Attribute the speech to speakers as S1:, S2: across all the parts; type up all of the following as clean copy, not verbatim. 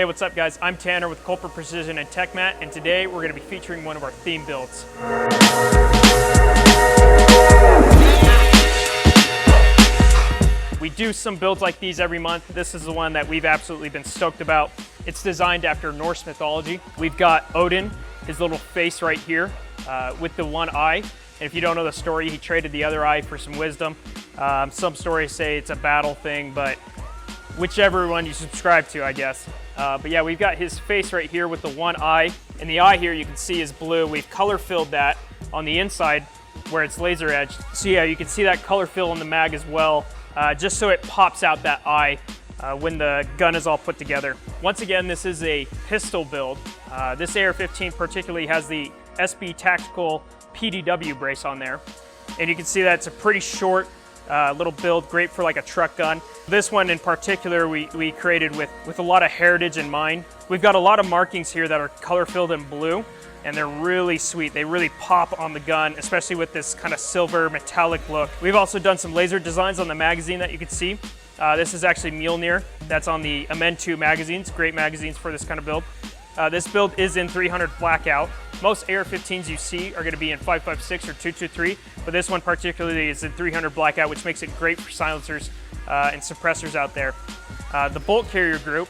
S1: Hey, what's up guys? I'm Tanner with Culper Precision and TekMat, and today we're going to be featuring one of our theme builds. We do some builds like these every month. This is the one that we've absolutely been stoked about. It's designed after Norse mythology. We've got Odin, his little face right here, with the one eye. And if you don't know the story, he traded the other eye for some wisdom. Some stories say it's a battle thing, but whichever one you subscribe to, I guess. But yeah, we've got his face right here with the one eye. And the eye here you can see is blue. We've color filled that on the inside where it's laser edged. So yeah, you can see that color fill in the mag as well, just so it pops out that eye when the gun is all put together. Once again, this is a pistol build. This AR-15 particularly has the SB Tactical PDW brace on there. And you can see that it's a pretty short little build, great for like a truck gun. This one in particular we created with a lot of heritage in mind. We've got a lot of markings here that are color filled in blue, and they're really sweet. They really pop on the gun, especially with this kind of silver metallic look. We've also done some laser designs on the magazine that you can see. This is actually Gungnir. That's on the Amend 2 magazines, great magazines for this kind of build. This build is in 300 blackout. Most AR-15s you see are going to be in 5.56 or 223, but this one particularly is in 300 blackout, which makes it great for silencers and suppressors out there. The bolt carrier group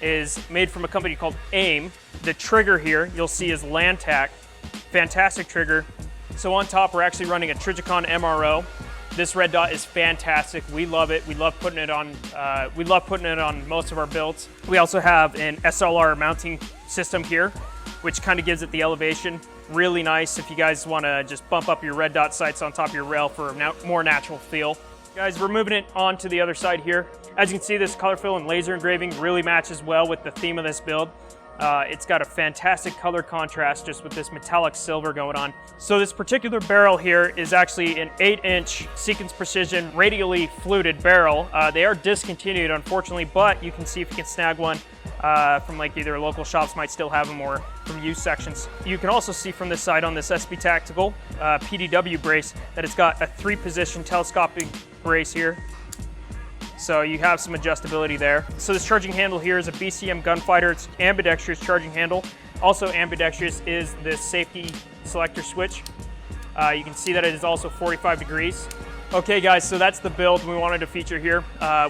S1: is made from a company called AIM. The trigger here you'll see is Landtac, fantastic trigger. So on top we're actually running a Trijicon MRO. This red dot is fantastic. We love it. We love putting it on. We love putting it on most of our builds. We also have an SLR mounting system here, which kind of gives it the elevation. Really nice if you guys want to just bump up your red dot sights on top of your rail for a more natural feel. Guys, we're moving it on to the other side here. As you can see, this color fill and laser engraving really matches well with the theme of this build. It's got a fantastic color contrast just with this metallic silver going on. So this particular barrel here is actually an 8-inch Culper Precision radially fluted barrel. They are discontinued, unfortunately, but you can see if you can snag one from like either local shops might still have them or from used sections. You can also see from this side on this SB Tactical PDW brace that it's got a 3-position telescopic brace here. So you have some adjustability there. So this charging handle here is a BCM Gunfighter. It's ambidextrous charging handle. Also ambidextrous is this safety selector switch. You can see that it is also 45 degrees. Okay guys, so that's the build we wanted to feature here.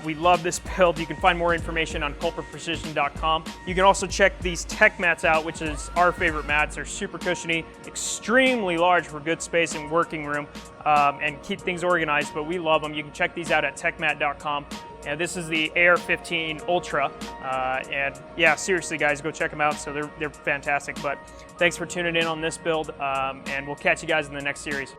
S1: We love this build. You can find more information on culperprecision.com. You can also check these TekMats out, which is our favorite mats. They're super cushiony, extremely large for good space and working room, and keep things organized, but we love them. You can check these out at tekmat.com. And this is the AR-15 Ultra, and yeah, seriously guys, go check them out. So they're fantastic. But thanks for tuning in on this build, and we'll catch you guys in the next series.